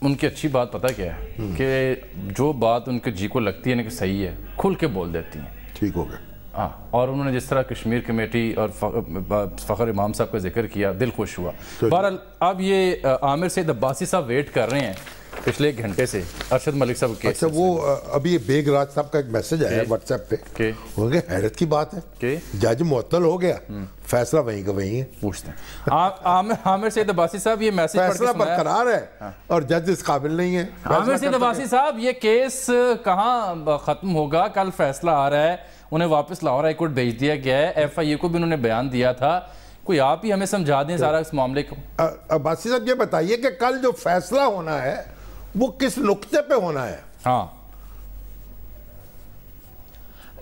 ان کی اچھی بات پتہ کیا ہے کہ جو بات ان کے جی کو لگتی ہے نا کہ صحیح ہے کھل کے بول دیتی ہیں. ٹھیک ہو گیا. ہاں, اور انہوں نے جس طرح کشمیر کمیٹی اور فخر امام صاحب کا ذکر کیا دل خوش ہوا. بہرحال اب یہ عامر سید عباسی صاحب ویٹ کر رہے ہیں پچھلے ایک گھنٹے سے ارشد ملک صاحب کے. اچھا وہ ابھی یہ بیگ راج صاحب کا ایک میسج آیا ہے واٹس ایپ پہ, ہو گیا حیرت کی بات ہے کہ جج معطل ہو گیا, فیصلہ وہیں کا وہیں ہے. پوچھتے ہیں عامر سید عباسی صاحب یہ میسج فیصلہ برقرار ہے اور جج اس قابل نہیں ہے. عامر سید عباسی صاحب یہ کیس کہاں ختم ہوگا, کل فیصلہ آ رہا ہے, انہیں واپس لاہور ہائی کورٹ بھیج دیا گیا ہے. ایف آئی اے کو بھی انہوں نے بیان دیا تھا, کوئی آپ ہی ہمیں سمجھا دیں سارا اس معاملے کو. عباسی صاحب یہ بتائیے کہ کل جو فیصلہ ہونا ہے وہ کس نقطے پہ ہونا ہے؟ ہاں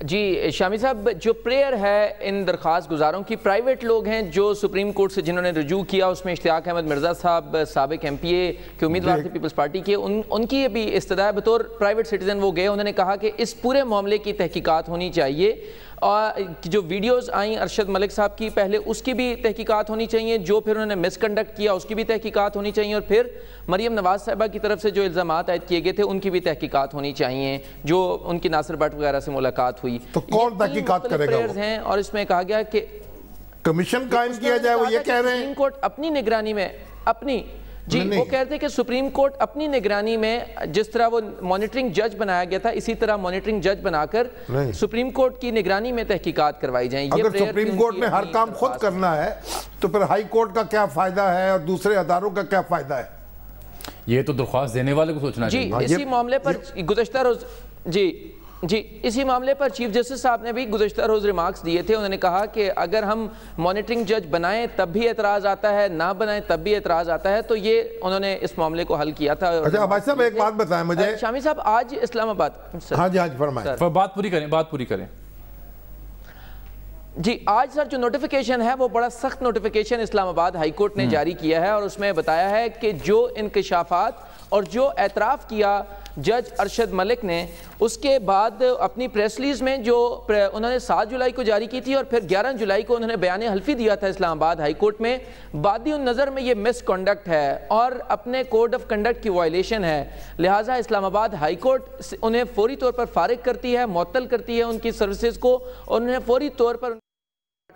جی شامی صاحب, جو پریئر ہے ان درخواست گزاروں کی پرائیویٹ لوگ ہیں جو سپریم کورٹ سے جنہوں نے رجوع کیا, اس میں اشتیاق احمد مرزا صاحب سابق ایم پی اے کے امیدوار تھے پیپلز پارٹی کے, ان کی بھی استدعا بطور پرائیویٹ سٹیزن وہ گئے. انہوں نے کہا کہ اس پورے معاملے کی تحقیقات ہونی چاہیے, اور جو ویڈیوز آئیں ارشد ملک صاحب کی پہلے اس کی بھی تحقیقات ہونی چاہیے, جو پھر انہوں نے مس کنڈکٹ کیا اس کی بھی تحقیقات ہونی چاہیے, اور پھر مریم نواز صاحبہ کی طرف سے جو الزامات عائد کیے گئے تھے ان کی بھی تحقیقات ہونی چاہیے, جو ان کی ناصر بٹ وغیرہ سے ملاقات ہوئی. تو کون تحقیقات کرے گا وہ؟ ہیں اور اس میں کہا گیا کہ کمیشن قائم کیا جائے, وہ یہ کہہ رہے ہیں سپریم کورٹ اپنی نگرانی میں اپنی جی وہ کہتے ہیں کہ سپریم کورٹ اپنی نگرانی میں جس طرح وہ مانیٹرنگ جج بنایا گیا تھا اسی طرح مانیٹرنگ جج بنا کر سپریم کورٹ کی نگرانی میں تحقیقات کروائی جائیں. اگر سپریم کورٹ نے ہر کام خود کرنا ہے تو پھر ہائی کورٹ کا کیا فائدہ ہے اور دوسرے اداروں کا کیا فائدہ ہے؟ یہ تو درخواست دینے والے کو سوچنا چاہیے. جی اسی معاملے پر گزشتہ روز جی اسی معاملے پر چیف جسٹس صاحب نے بھی گزشتہ روز ریمارکس دیے تھے. انہوں نے کہا کہ اگر ہم مانیٹرنگ جج بنائیں تب بھی اعتراض آتا ہے, نہ بنائیں تب بھی اعتراض آتا ہے, تو یہ انہوں نے اس معاملے کو حل کیا تھا. اچھا بھائی صاحب ایک بات بتائیں مجھے. شامی صاحب آج اسلام آباد. ہاں جی فرمائیں. بات پوری کریں. جی آج سر جو نوٹیفیکیشن ہے وہ بڑا سخت نوٹیفیکیشن اسلام آباد ہائی کورٹ نے جاری کیا ہے, اور اس میں بتایا ہے کہ جو انکشافات اور جو اعتراف کیا جج ارشد ملک نے اس کے بعد اپنی پریس ریلیز میں جو انہوں نے 7 جولائی کو جاری کی تھی اور پھر 11 جولائی کو انہوں نے بیان حلفی دیا تھا اسلام آباد ہائی کورٹ میں, بادی النظر میں یہ مس کنڈکٹ ہے اور اپنے کوڈ آف کنڈکٹ کی وائلیشن ہے. لہٰذا اسلام آباد ہائی کورٹ انہیں فوری طور پر فارغ کرتی ہے, معطل کرتی ہے ان کی سروسز کو, اور انہیں فوری طور پر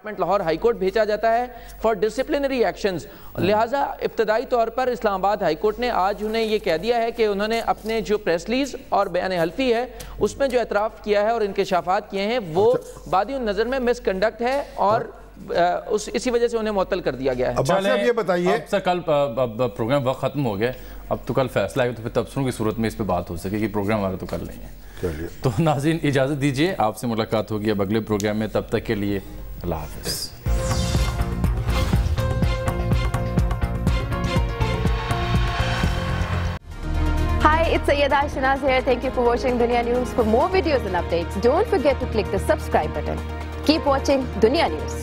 لاہور ہائی کورٹ بھیجا جاتا ہے فار ڈسپلنری ایکشنز. لہٰذا ابتدائی طور پر اسلام آباد ہائی کورٹ نے آج انہیں یہ کہہ دیا ہے کہ انہوں نے اپنے جو پریس ریلیز اور بیان حلفی ہے اس میں جو اعتراف کیا ہے اور انکشافات کیے ہیں وہ بادی النظر میں مس کنڈکٹ ہے, اور اسی وجہ سے انہیں معطل کر دیا گیا ہے. عباس صاحب یہ بتائیے, اب سے کل پروگرام وقت ختم ہو گیا, اب تو کل فیصلہ ہے تو پھر تبصروں کی صورت میں اس پہ بات ہو سکے کہ پروگرام ہمارا تو کل نہیں ہے. تو ناظرین اجازت دیجیے, آپ سے ملاقات ہوگی اب اگلے پروگرام میں, تب تک کے لیے اللہ حافظ. Hi, it's Sayyeda Shanaz here. Thank you for watching Dunya News. For more videos and updates, don't forget to click the subscribe button. Keep watching Dunya News.